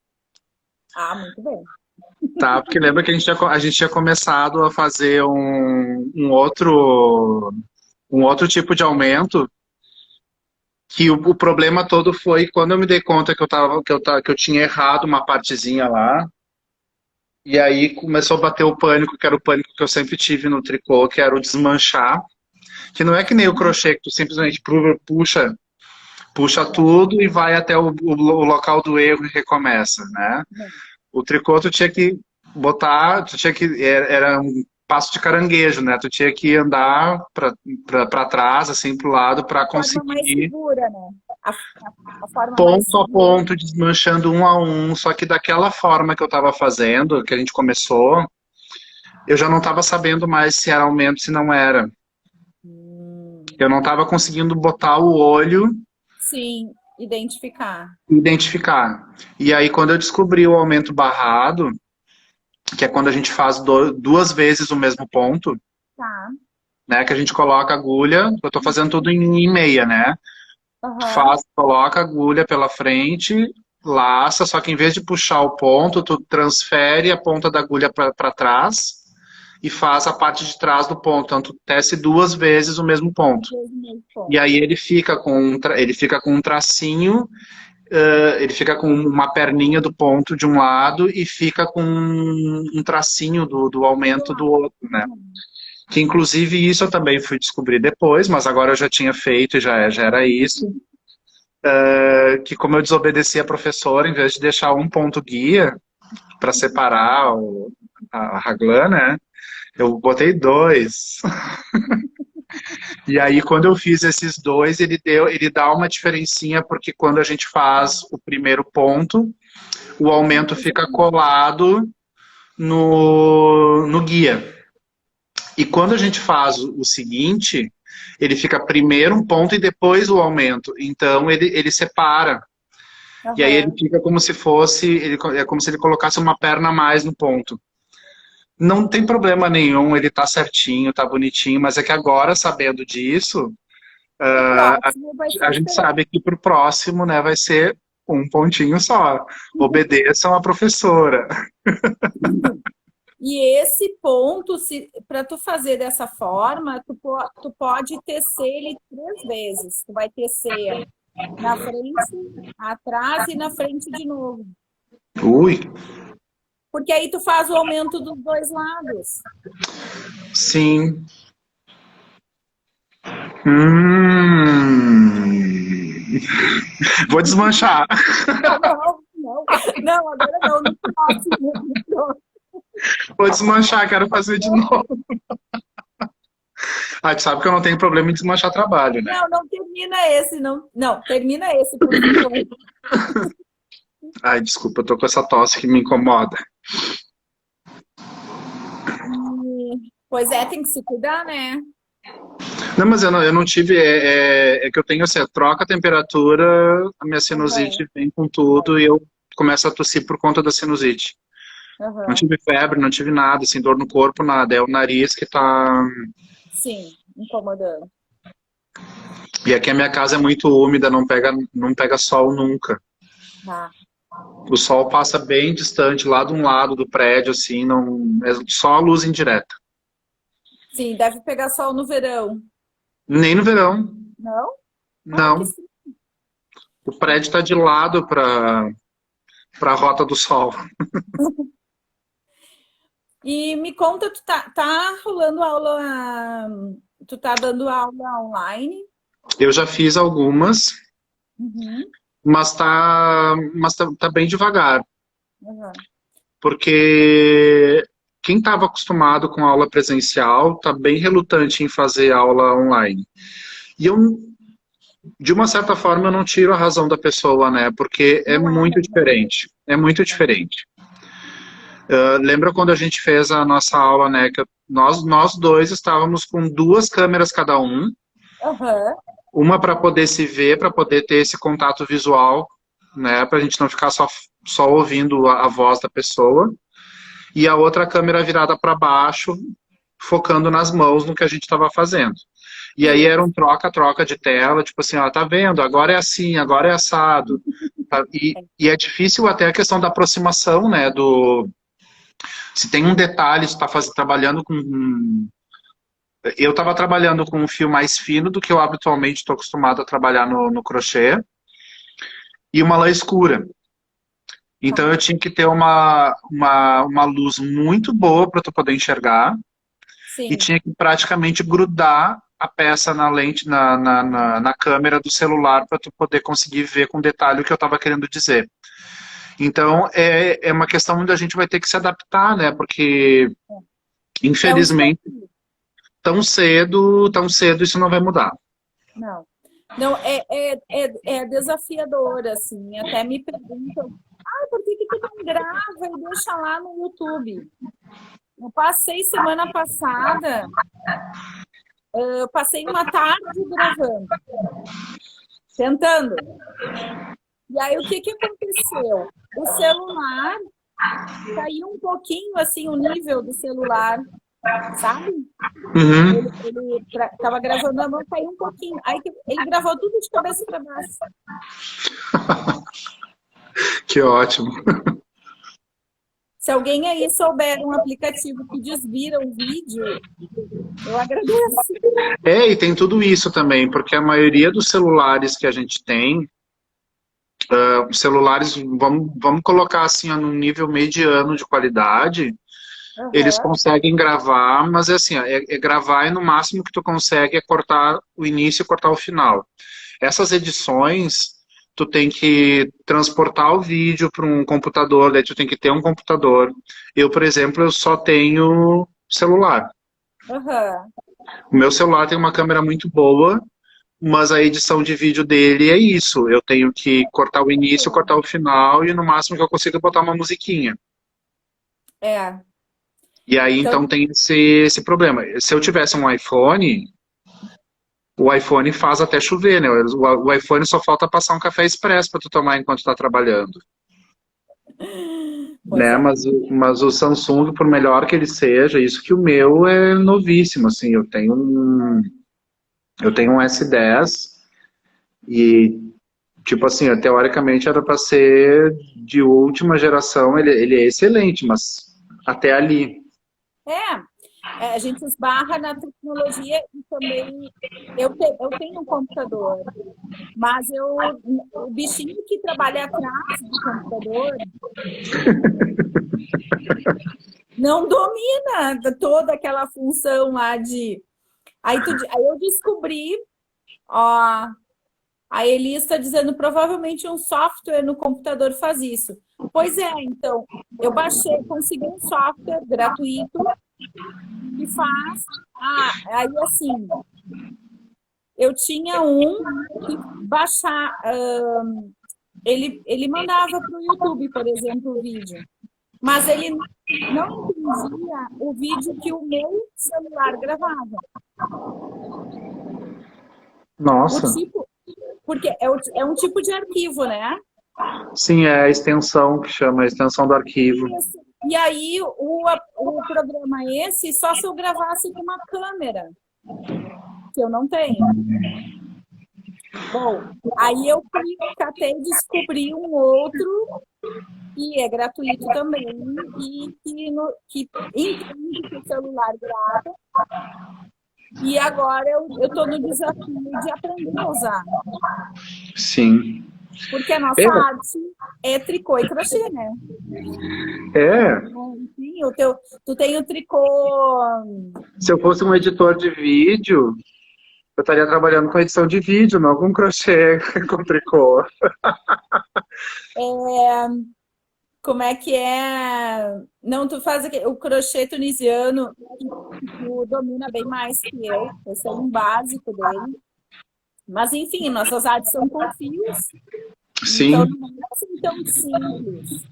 Ah, muito bem.
tá? Porque lembra que a gente tinha começado a fazer um outro tipo de aumento, que o problema todo foi quando eu me dei conta que eu tinha errado uma partezinha lá, e aí começou a bater o pânico, que era o pânico que eu sempre tive no tricô, que era o desmanchar, que não é que nem o crochê, que tu simplesmente puxa tudo e vai até o local do erro e recomeça, né?
Não.
O tricô tu tinha que era um passo de caranguejo, né? Tu tinha que andar para trás, assim, pro lado, para
Forma mais
conseguir
segura, né? A forma mais
ponto a
segura.
ponto, desmanchando um a um. Só que daquela forma que eu estava fazendo, que a gente começou, eu já não estava sabendo mais se era aumento, se não era.
Hum,
Eu não estava conseguindo botar o olho
sim, identificar.
e identificar. E aí, quando eu descobri o aumento barrado, que é quando a gente faz duas vezes o mesmo ponto,
Tá.
né? Que a gente coloca a agulha, eu estou fazendo tudo em meia, né?
Aham.
Coloca a agulha pela frente, laça, só que em vez de puxar o ponto, tu transfere a ponta da agulha para trás e faz a parte de trás do ponto. Então, tu tece duas vezes o mesmo ponto.
Dois meio
E
ponto.
aí ele fica com um tracinho, ele fica com uma perninha do ponto de um lado e fica com um tracinho do aumento do outro, né?
Uhum.
Que inclusive isso eu também fui descobrir depois, mas agora eu já tinha feito e já era isso. Que como eu desobedeci a professora, em vez de deixar um ponto guia para separar a raglan, né? Eu botei dois. E aí, quando eu fiz esses dois, ele dá uma diferencinha, porque quando a gente faz o primeiro ponto, o
A gente
aumento
usa
fica
aqui.
colado no guia. E quando a gente faz o seguinte, ele fica primeiro um ponto e depois o aumento. Então, ele separa. E aí ele
Aham.
fica como se fosse, é como se ele colocasse uma perna a mais no ponto. Não tem problema nenhum, ele tá certinho, tá bonitinho, mas é que agora, sabendo disso,
O
a,
próximo vai ser
a gente
diferente.
sabe que pro próximo, né, vai ser Um pontinho só. Obedeçam a professora.
E esse ponto, para tu fazer dessa forma, tu pode tecer ele 3 vezes. Tu vai tecer na frente, atrás e na frente de novo.
Ui,
Porque aí tu faz o aumento dos 2 lados.
sim. Hum. Vou desmanchar.
Não, agora não, no próximo.
Vou desmanchar, quero fazer de novo. Ah, tu sabe que eu não tenho problema em desmanchar trabalho, né?
Não termina esse, não, termina esse, por favor.
Ai, desculpa, eu tô com essa tosse que me incomoda.
Pois é, tem que se cuidar, né?
Não, mas eu não tive. É que eu tenho assim, troca a temperatura, a minha sinusite vem com tudo e eu começo a tossir por conta da sinusite. Não
Uhum.
tive febre, não tive nada, assim, dor no corpo, nada. É o nariz que tá.
Sim, incomodando.
E aqui a minha casa é muito úmida, não pega sol nunca.
Tá.
O sol passa bem distante, lá de um lado do prédio, assim, não. É só a luz indireta.
Sim, deve pegar sol no verão.
Nem no verão,
Não? Ah, que
não.
sim.
O prédio está de lado para a rota do sol.
E me conta, tá rolando aula, tu tá dando aula online?
Eu já fiz algumas,
Uhum.
mas tá bem devagar,
Uhum.
porque quem estava acostumado com aula presencial está bem relutante em fazer aula online. E eu, de uma certa forma, eu não tiro a razão da pessoa, né? Porque é
Não é,
muito diferente. É muito diferente. Lembra quando a gente fez a nossa aula, né? Que nós dois estávamos com 2 câmeras cada um,
Aham.
uma para poder se ver, para poder ter esse contato visual, né? Para a gente não ficar só ouvindo a voz da pessoa, e a outra câmera virada para baixo, focando nas mãos no que a gente estava fazendo. E aí era um troca-troca de tela, tipo assim, ó, tá vendo? Agora é assim, agora é assado. Tá? E é difícil até a questão da aproximação, né? Se tem um detalhe, você está trabalhando com. Eu estava trabalhando com um fio mais fino do que eu habitualmente estou acostumado a trabalhar no crochê, e uma lã escura. Então eu tinha que ter uma luz muito boa para tu poder enxergar, e
Sim.
tinha que praticamente grudar a peça na lente, na câmera do celular para tu poder conseguir ver com detalhe o que eu estava querendo dizer. Então é uma questão onde a gente vai ter que se adaptar, né? Porque
É um
infelizmente
desafio.
tão cedo isso não vai mudar.
Não. Não, é desafiador, assim. Até me perguntam, por que tu não grava e deixa lá no YouTube? Eu passei semana passada, eu passei uma tarde gravando, tentando. E aí, o que aconteceu? O celular caiu um pouquinho, assim, o nível do celular, sabe?
Uhum.
Ele estava gravando a mão, caiu um pouquinho. Aí ele gravou tudo de cabeça para baixo.
Que ótimo.
Se alguém aí souber um aplicativo que desvira o vídeo, eu agradeço.
E tem tudo isso também, porque a maioria dos celulares que a gente tem, celulares, vamos colocar assim, num nível mediano de qualidade, eles
Uhum.
conseguem gravar, mas é assim, é gravar e no máximo que tu consegue é cortar o início e cortar o final. Essas edições, tu tem que transportar o vídeo para um computador, daí tu tem que ter um computador. Eu, por exemplo, eu só tenho celular.
Uhum.
O meu celular tem uma câmera muito boa, mas a edição de vídeo dele é isso. Eu tenho que cortar o início, cortar o final e no máximo que eu consigo botar uma musiquinha.
É.
E aí
Então,
então tem esse problema. Se eu tivesse um iPhone, o iPhone faz até chover, né? O iPhone só falta passar um café expresso para tu tomar enquanto está trabalhando.
pois
Né?
é.
Mas o Samsung, por melhor que ele seja, isso que o meu é novíssimo, assim, eu tenho um S10 e Tipo assim, teoricamente era para ser de última geração, ele é excelente, mas até ali.
A gente esbarra na tecnologia e também eu tenho um computador, mas o bichinho que trabalha atrás do computador não domina toda aquela função lá de. Aí eu descobri, ó, a Eli está dizendo provavelmente um software no computador faz isso. Pois é, então, eu baixei, consegui um software gratuito que faz. Aí assim, eu tinha um que baixar, ele mandava para o YouTube, por exemplo, o vídeo, mas ele não entendia o vídeo que o meu celular gravava.
Nossa.
Porque é um tipo de arquivo, né?
Sim, é a extensão que chama, a extensão do arquivo.
Isso. E aí o programa esse só se eu gravasse com uma câmera, que eu não tenho. Bom, aí eu catei e descobri um outro que é gratuito também e que entende que o celular grava. E agora eu estou no desafio de aprender a usar.
Sim.
Porque a nossa arte é tricô e crochê, né? Enfim, tu tem o tricô.
Se eu fosse um editor de vídeo, eu estaria trabalhando com edição de vídeo, não com crochê, com tricô.
Como é que é? Não, tu faz o crochê tunisiano, tu domina bem mais que eu. Eu sei um básico dele. Mas, enfim, nossas artes são com fios.
Sim.
Então, não é assim tão simples.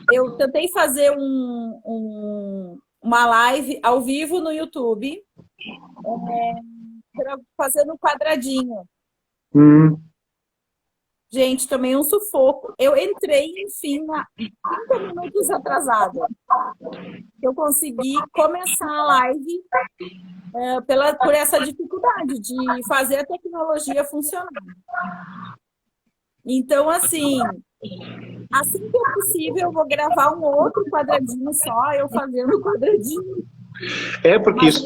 Eu tentei fazer uma live ao vivo no YouTube, fazendo um quadradinho. Gente, tomei um sufoco. Eu entrei, enfim, 30 minutos atrasada. Eu consegui começar a live por essa dificuldade de fazer a tecnologia funcionar. Então, assim que é possível, eu vou gravar um outro quadradinho só, eu fazendo o quadradinho.
Porque isso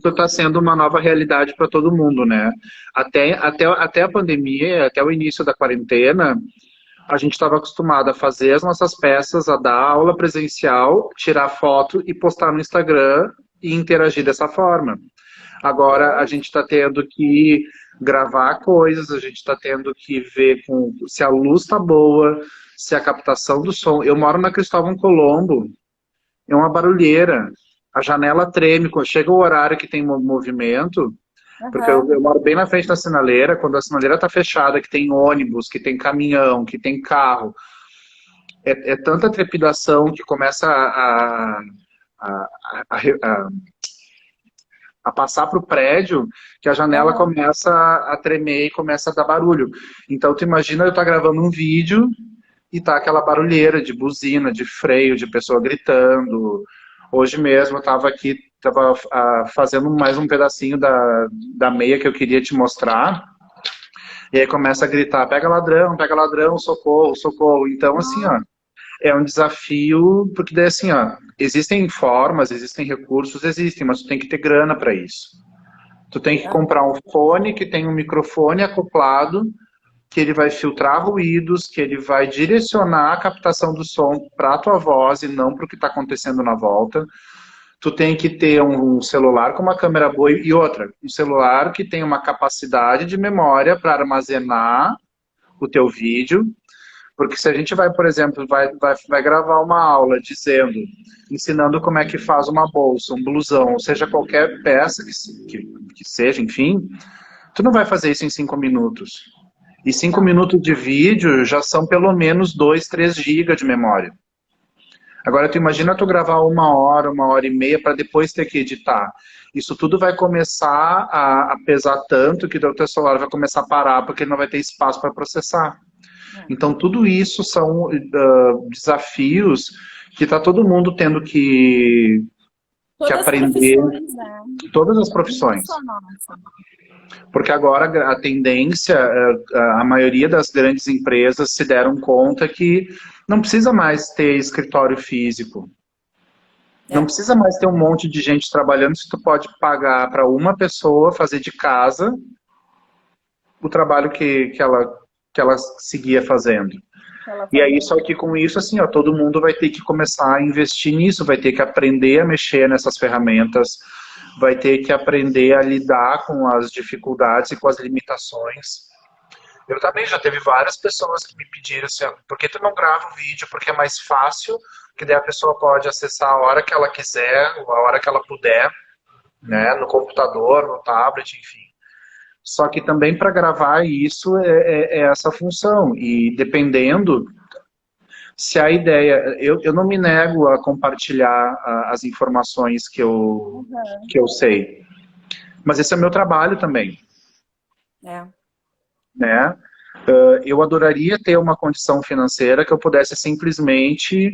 está sendo uma nova realidade para todo mundo, né? Até a pandemia, até o início da quarentena, a gente estava acostumado a fazer as nossas peças, a dar aula presencial, tirar foto e postar no Instagram e interagir dessa forma. Agora a gente está tendo que gravar coisas, a gente está tendo que ver se a luz está boa, se a captação do som. Eu moro na Cristóvão Colombo, é uma barulheira. A janela treme, quando chega o horário que tem movimento, porque eu moro bem na frente da sinaleira, quando a sinaleira está fechada, que tem ônibus, que tem caminhão, que tem carro, é tanta trepidação que começa a passar para o prédio, que a janela começa a tremer e começa a dar barulho. Então, tu imagina eu estar gravando um vídeo e tá aquela barulheira de buzina, de freio, de pessoa gritando. Hoje mesmo eu estava aqui, fazendo mais um pedacinho da meia que eu queria te mostrar, e aí começa a gritar, pega ladrão, socorro, socorro. Então, assim, ó, é um desafio, porque daí, assim, ó, existem formas, existem recursos, mas tu tem que ter grana para isso. Tu tem que comprar um fone que tem um microfone acoplado, que ele vai filtrar ruídos, que ele vai direcionar a captação do som para a tua voz e não para o que está acontecendo na volta. Tu tem que ter um celular com uma câmera boa e outra, um celular que tem uma capacidade de memória para armazenar o teu vídeo, porque se a gente vai, por exemplo, vai gravar uma aula ensinando como é que faz uma bolsa, um blusão, ou seja, qualquer peça que seja, enfim, tu não vai fazer isso em 5 minutos. E 5 minutos de vídeo já são pelo menos 2, 3 GB de memória. Agora, tu imagina tu gravar 1 hora e meia para depois ter que editar. Isso tudo vai começar a pesar tanto que o teu celular vai começar a parar porque ele não vai ter espaço para processar. Então, tudo isso são desafios que está todo mundo tendo que aprender.
As profissões, né?
Todas as profissões. Porque agora a tendência, a maioria das grandes empresas se deram conta que não precisa mais ter escritório físico. Não
É,
precisa mais ter um monte de gente trabalhando se tu pode pagar para uma pessoa fazer de casa o trabalho que ela seguia fazendo.
ela
E aí,
fazia.
só que com isso, assim, ó, todo mundo vai ter que começar a investir nisso, vai ter que aprender a mexer nessas ferramentas, vai ter que aprender a lidar com as dificuldades e com as limitações. Eu também já teve várias pessoas que me pediram assim, ó, por que tu não grava o vídeo? Porque é mais fácil, que daí a pessoa pode acessar a hora que ela quiser, a hora que ela puder, né, no computador, no tablet, enfim. Só que também para gravar isso é essa função. E dependendo, se a ideia. Eu não me nego a compartilhar as informações
Uhum.
que eu sei. Mas esse é o meu trabalho também,
É.
né? Eu adoraria ter uma condição financeira que eu pudesse simplesmente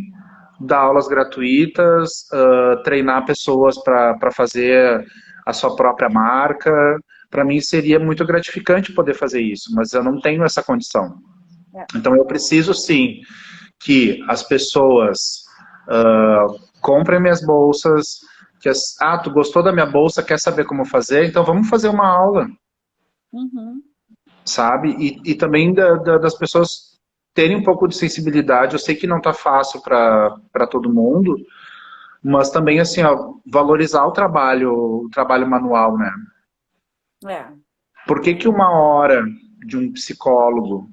dar aulas gratuitas, treinar pessoas para fazer a sua própria marca. Para mim seria muito gratificante poder fazer isso, mas eu não tenho essa condição.
É.
Então eu preciso sim que as pessoas comprem minhas bolsas, tu gostou da minha bolsa, quer saber como fazer? Então vamos fazer uma aula,
Uhum.
sabe? E também das pessoas terem um pouco de sensibilidade. Eu sei que não está fácil para todo mundo, mas também assim, ó, valorizar o trabalho manual, né?
É.
Por que que uma hora de um psicólogo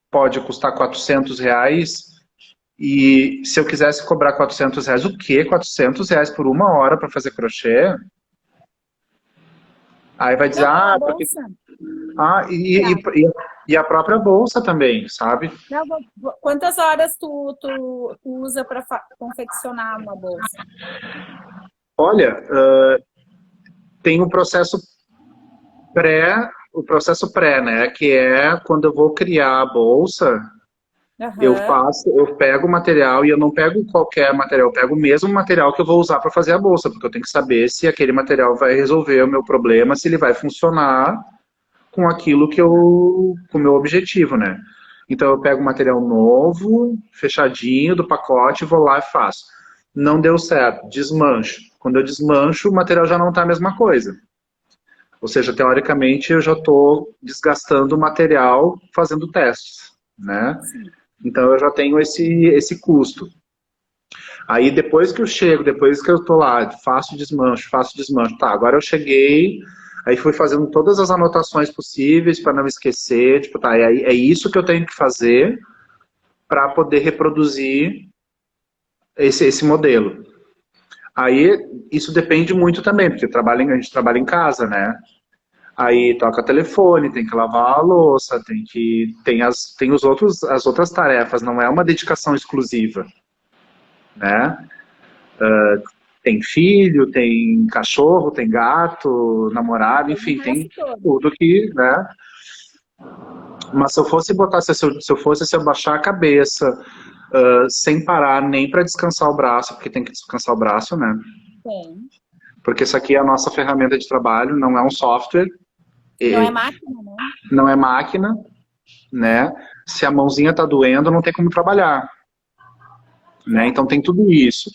pode custar R$ 400 e se eu quisesse cobrar R$ 400, o quê? R$ 400 por uma hora para fazer crochê? Aí vai dizer,
Não, a
porque...
bolsa.
Ah, e a própria bolsa também, sabe?
Não, quantas horas tu usa para confeccionar uma bolsa?
Olha, tem o processo pré, né? Que é quando eu vou criar a bolsa,
Aham.
eu pego o material e eu não pego qualquer material, eu pego o mesmo material que eu vou usar para fazer a bolsa, porque eu tenho que saber se aquele material vai resolver o meu problema, se ele vai funcionar com aquilo com o meu objetivo, né? Então eu pego o material novo, fechadinho do pacote, vou lá e faço. Não deu certo, desmancho. Quando eu desmancho, o material já não está a mesma coisa. Ou seja, teoricamente eu já estou desgastando o material fazendo testes, né?
Sim.
Então eu já tenho esse custo. Aí depois que eu chego, depois que eu estou lá, faço desmancho. Tá, agora eu cheguei, aí fui fazendo todas as anotações possíveis para não esquecer. Tipo, tá, é isso que eu tenho que fazer para poder reproduzir esse modelo. Aí isso depende muito também, porque a gente trabalha em casa, né? Aí toca telefone, tem que lavar a louça, tem as outras tarefas, não é uma dedicação exclusiva, né? Tem filho, tem cachorro, tem gato, namorado,
Tem o
enfim,
resto
tem
todo.
tudo que, né? Mas se eu fosse botar, se eu baixar a cabeça, sem parar nem para descansar o braço, porque tem que descansar o braço, né?
Tem.
Porque isso aqui é a nossa ferramenta de trabalho, não é um software,
Não é
e
máquina, né?
não é máquina, né? Se a mãozinha tá doendo, não tem como trabalhar, né?
É.
Então tem tudo isso.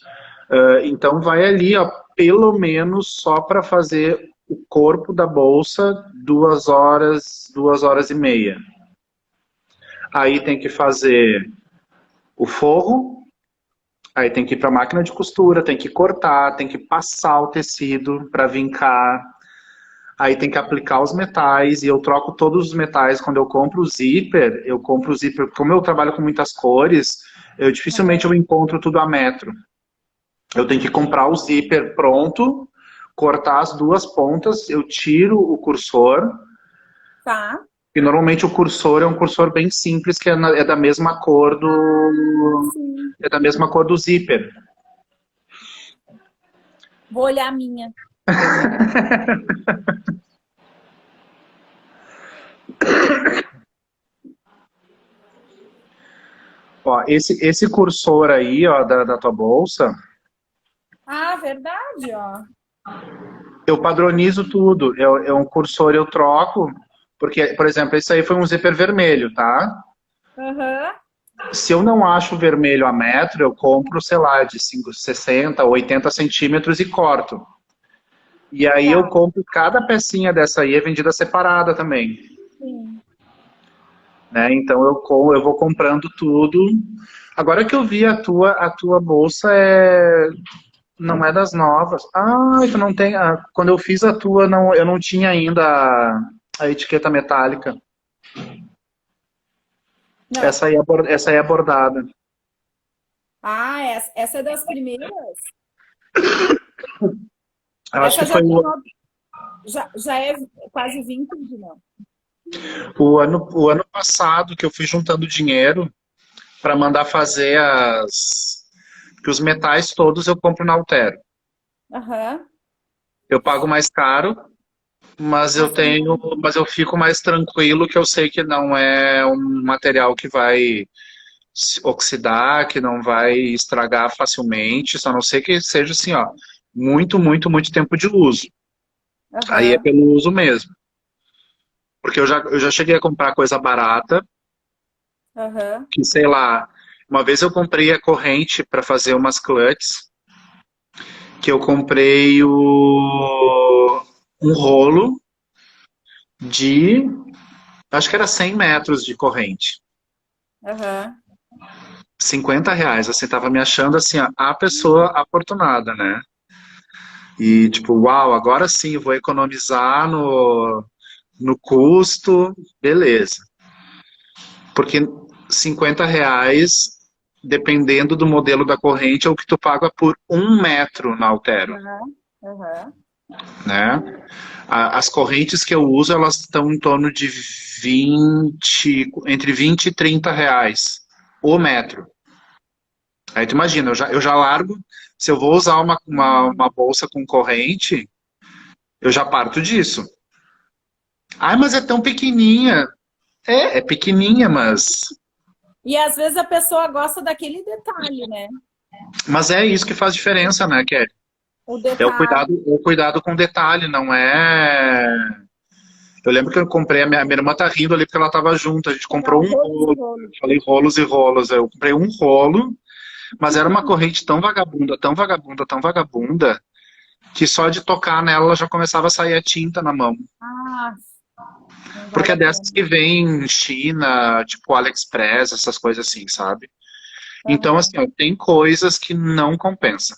Então vai ali, ó, pelo menos só para fazer o corpo da bolsa 2 horas, 2 horas e meia. Aí tem que fazer o forro, aí tem que ir para a máquina de costura, tem que cortar, tem que passar o tecido para vincar, aí tem que aplicar os metais, e eu troco todos os metais. Quando eu compro o zíper, como eu trabalho com muitas cores, dificilmente eu
Aham.
encontro tudo a metro. Eu tenho que comprar o zíper pronto, cortar as duas pontas, eu tiro o cursor,
Tá.
e normalmente o cursor é um cursor bem simples, que é da mesma cor
Ah,
do.
sim.
É da mesma cor do zíper.
Vou olhar a minha.
Ó, esse cursor aí, ó, da tua bolsa,
Ah, verdade, ó.
eu padronizo tudo. Um cursor eu troco, porque, por exemplo, esse aí foi um zíper vermelho, tá?
Aham.
Se eu não acho vermelho a metro, eu compro, sei lá, de 5, 60, 80 centímetros e corto. E aí eu
Tá,
compro cada pecinha dessa aí, é vendida separada também.
sim.
Né? Então eu vou comprando tudo. Agora que eu vi a tua bolsa não é das novas. Ah, tu não tem. Quando eu fiz a tua, não, eu não tinha ainda a etiqueta metálica.
Não.
Essa aí é bordada.
Ah, essa é das primeiras?
Eu acho
Essa
que
já
foi
tem já é quase vintage, não.
o ano passado que eu fui juntando dinheiro para mandar fazer que os metais todos eu compro na Altero.
Aham.
Eu pago mais caro, mas eu
Mas
tenho,
também.
mas eu fico mais tranquilo que eu sei que não é um material que vai se oxidar, que não vai estragar facilmente, só não sei que seja assim, ó, muito, muito, muito tempo de uso. Aí é
Aham.
pelo uso mesmo. Porque eu já cheguei a comprar coisa barata,
Aham.
que sei lá, uma vez eu comprei a corrente para fazer umas clutches, que eu comprei um rolo de, acho que era 100 metros de corrente.
Aham.
R$ 50, assim, tava me achando assim, ó, a pessoa afortunada, né? E tipo, uau, agora sim, vou economizar no custo, beleza. Porque R$ 50, dependendo do modelo da corrente, é o que tu paga por 1 metro na Altero,
Aham. Aham.
né? As correntes que eu uso, elas estão em torno de 20, entre 20 e R$ 30 o metro. Aí tu imagina, eu já largo, se eu vou usar uma bolsa com corrente, eu já parto disso. Ai, mas é tão pequenininha. É pequenininha,
E às vezes a pessoa gosta daquele detalhe, né?
mas é isso que faz diferença, né, Kelly?
O
É o cuidado,
detalhe.
é o cuidado com detalhe, não é. Eu lembro que eu comprei, a minha irmã tá rindo ali porque ela tava junto, a gente comprou
Não,
um
rolos e
rolo, eu
rolos.
falei rolos e rolos, eu comprei um rolo, mas era uma corrente tão vagabunda, tão vagabunda, tão vagabunda, que só de tocar nela ela já começava a sair a tinta na mão.
Ah, não
Porque
vale
é
a
dessas
pena.
que vem China, tipo AliExpress, essas coisas assim, sabe? Então, assim,
Aham.
ó, tem coisas que não compensa.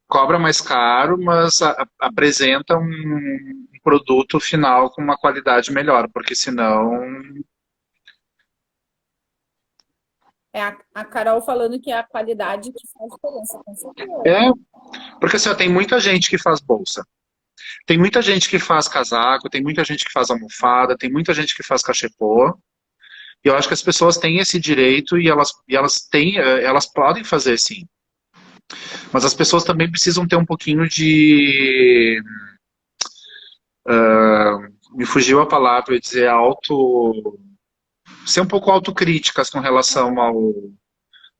Cobra mais caro, mas apresenta um produto final com uma qualidade melhor, porque senão.
É a Carol falando que é a qualidade que faz diferença, com certeza.
É, porque assim, ó, tem muita gente que faz bolsa, tem muita gente que faz casaco, tem muita gente que faz almofada, tem muita gente que faz cachepô, e eu acho que as pessoas têm esse direito e elas têm, elas podem fazer sim. Mas as pessoas também precisam ter um pouquinho de. Me fugiu a palavra, eu ia dizer auto. Ser um pouco autocríticas com relação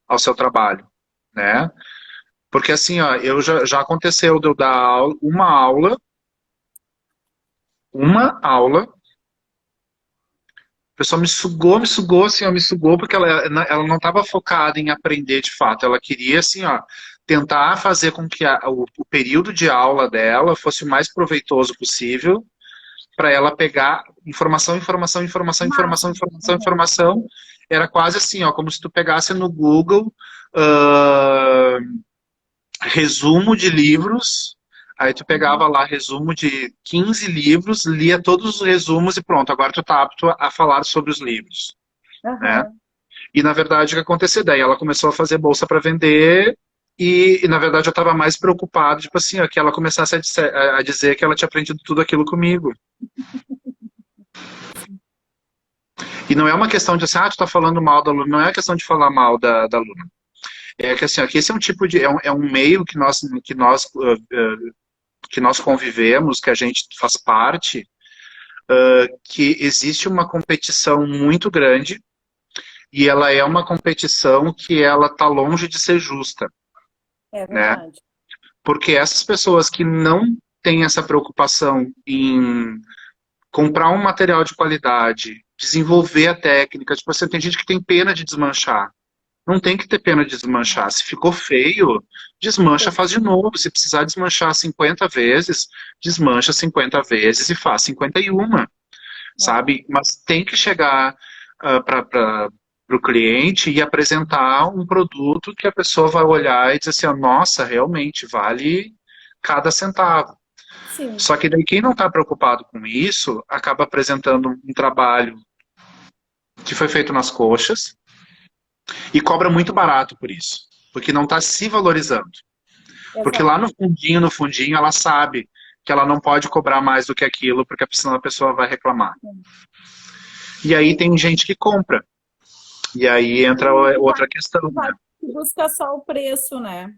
ao seu trabalho, né? Porque assim, ó, já aconteceu de eu dar uma aula, a pessoa me sugou, assim, ó, me sugou porque ela não estava focada em aprender de fato, ela queria, assim, ó, tentar fazer com que o período de aula dela fosse o mais proveitoso possível para ela pegar informação, informação, informação, informação,
Máximo.
informação,
Aham.
informação. Era quase assim, ó, como se tu pegasse no Google ah, resumo de livros, aí tu pegava
Uhum.
lá resumo de 15 livros, lia todos os resumos e pronto, agora tu tá apto a falar sobre os livros, né?
Aham.
E na verdade o que aconteceu? Daí ela começou a fazer bolsa para vender e, na verdade eu estava mais preocupado, tipo assim, ó, que ela começasse a dizer que ela tinha aprendido tudo aquilo comigo. E não é uma questão de assim, tu tá falando mal da aluna, não é questão de falar mal da aluna. É que assim, ó, que esse é um tipo de, é um meio que nós convivemos, que a gente faz parte, que existe uma competição muito grande e ela é uma competição que ela tá longe de ser justa,
É
né?
verdade.
Porque essas pessoas que não têm essa preocupação em comprar um material de qualidade, desenvolver a técnica, tipo, você tem gente que tem pena de desmanchar. Não tem que ter pena de desmanchar. Se ficou feio, desmancha, faz de novo. Se precisar desmanchar 50 vezes, desmancha 50 vezes e faz 51, sabe? Mas tem que chegar para o cliente e apresentar um produto que a pessoa vai olhar e dizer assim, ó, nossa, realmente vale cada centavo.
Sim.
Só que daí quem não está preocupado com isso acaba apresentando um trabalho que foi feito nas coxas e cobra muito barato por isso, porque não está se valorizando. Porque
Exato.
lá no fundinho, ela sabe que ela não pode cobrar mais do que aquilo, porque senão a pessoa vai reclamar. E aí tem gente que compra. E aí entra outra questão, né?
Busca só o preço, né?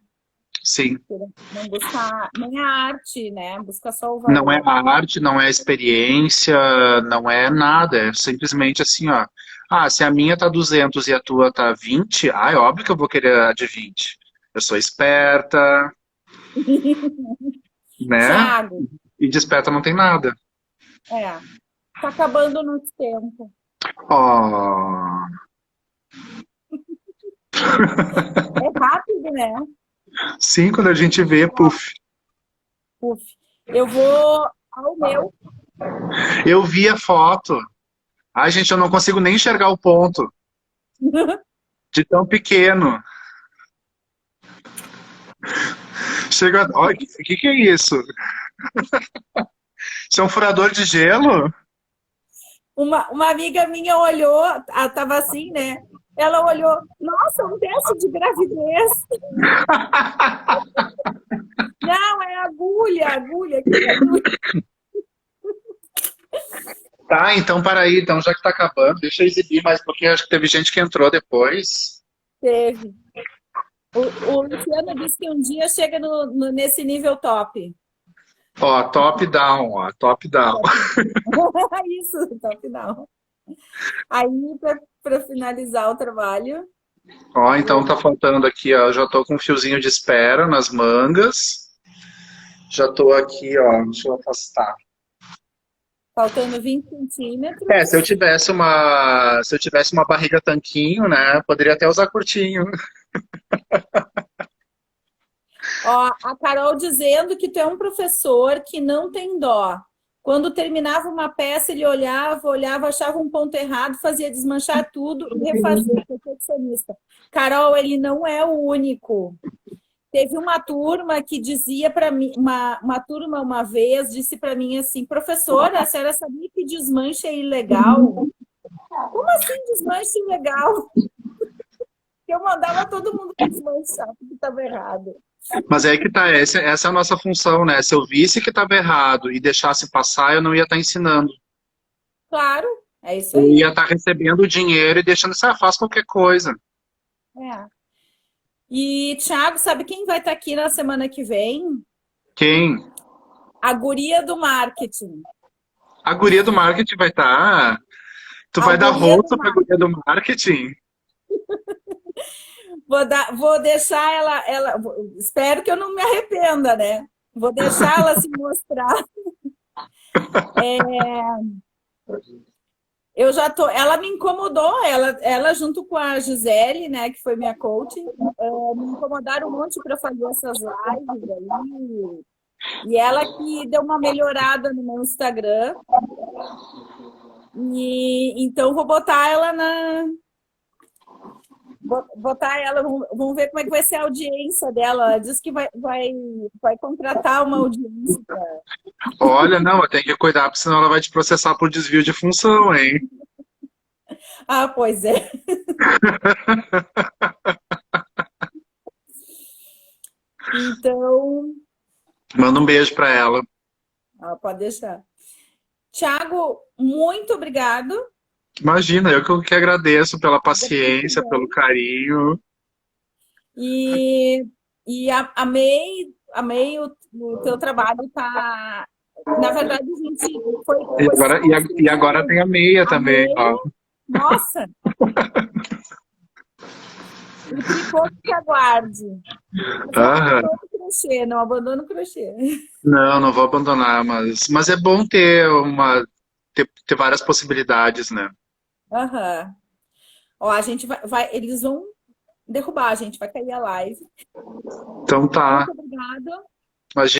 Sim.
Não busca nem a arte, né? Busca só o
Não é
valor.
a arte, não é a experiência, não é nada. É simplesmente assim, ó. Ah, se a minha tá 200 e a tua tá 20, ah, é óbvio que eu vou querer a de 20. Eu sou esperta, né?
Thiago,
E de esperta não tem nada.
tá acabando o nosso tempo.
Oh.
É rápido, né?
Sim, quando a gente vê, puf.
Uf. Eu vou ao meu.
Eu vi a foto. Ai, gente, eu não consigo nem enxergar o ponto. De tão pequeno. Chega. Olha, o que é isso? Isso é um furador de gelo?
Uma amiga minha olhou, tava assim, né? Ela olhou, nossa, um teste de gravidez. Não, é agulha, que agulha.
Tá, então para aí, então já que tá acabando, deixa eu exibir mais um pouquinho, acho que teve gente que entrou depois.
Teve. O Luciano disse que um dia chega nesse nível top.
Ó, top down, ó, top down.
Isso, top não. Aí, para finalizar o trabalho,
Ó, então tá faltando aqui, ó, já tô com um fiozinho de espera nas mangas. Já tô aqui, ó, deixa eu afastar.
faltando 20 centímetros.
É, se eu tivesse uma barriga tanquinho, né, poderia até usar curtinho.
Ó, a Carol dizendo que tu é um professor que não tem dó. Quando terminava uma peça, ele olhava, achava um ponto errado, fazia desmanchar tudo e refazer, perfeccionista. Carol, ele não é o único. Teve uma turma que dizia para mim, uma turma uma vez disse para mim assim, professora, a senhora sabia que desmanche é ilegal? Como assim desmanche ilegal? Eu mandava todo mundo desmanchar, porque estava errado.
Mas é aí que tá, essa é a nossa função, né? Se eu visse que estava errado e deixasse passar, eu não ia estar ensinando.
Claro, é isso
Eu
aí.
ia estar recebendo o dinheiro e deixando, faz qualquer coisa.
É. E, Thiago, sabe quem vai estar aqui na semana que vem?
Quem?
A guria do marketing.
A guria do marketing vai estar. Tu
A
vai dar
guria do
rosto pra
marketing.
guria do marketing?
Vou deixar espero que eu não me arrependa, né? Vou deixar ela se mostrar. Eu já tô. Ela me incomodou, ela junto com a Gisele, né, que foi minha coach, me incomodaram um monte para fazer essas lives aí. E ela que deu uma melhorada no meu Instagram. E então vou botar ela vamos ver como é que vai ser a audiência dela. Ela disse que vai contratar uma audiência.
Olha, não, eu tenho que cuidar, porque senão ela vai te processar por desvio de função, hein?
Ah, pois é. Então,
Manda um beijo pra ela.
pode deixar. Tiago, muito obrigado.
Imagina, eu que agradeço pela paciência, pelo carinho.
E, amei o teu trabalho. Tá. Na verdade, a gente
E
foi se
agora, e agora
construindo
tem a meia
a
também,
meia.
ó.
Nossa! O tricô que aguarde. Mas não
Aham.
abandona o crochê, não abandona o crochê.
Não, não vou abandonar, mas é bom ter várias possibilidades, né?
Aham. Ó, a gente eles vão derrubar a gente, vai cair a live.
Então tá.
Muito obrigada.
Mas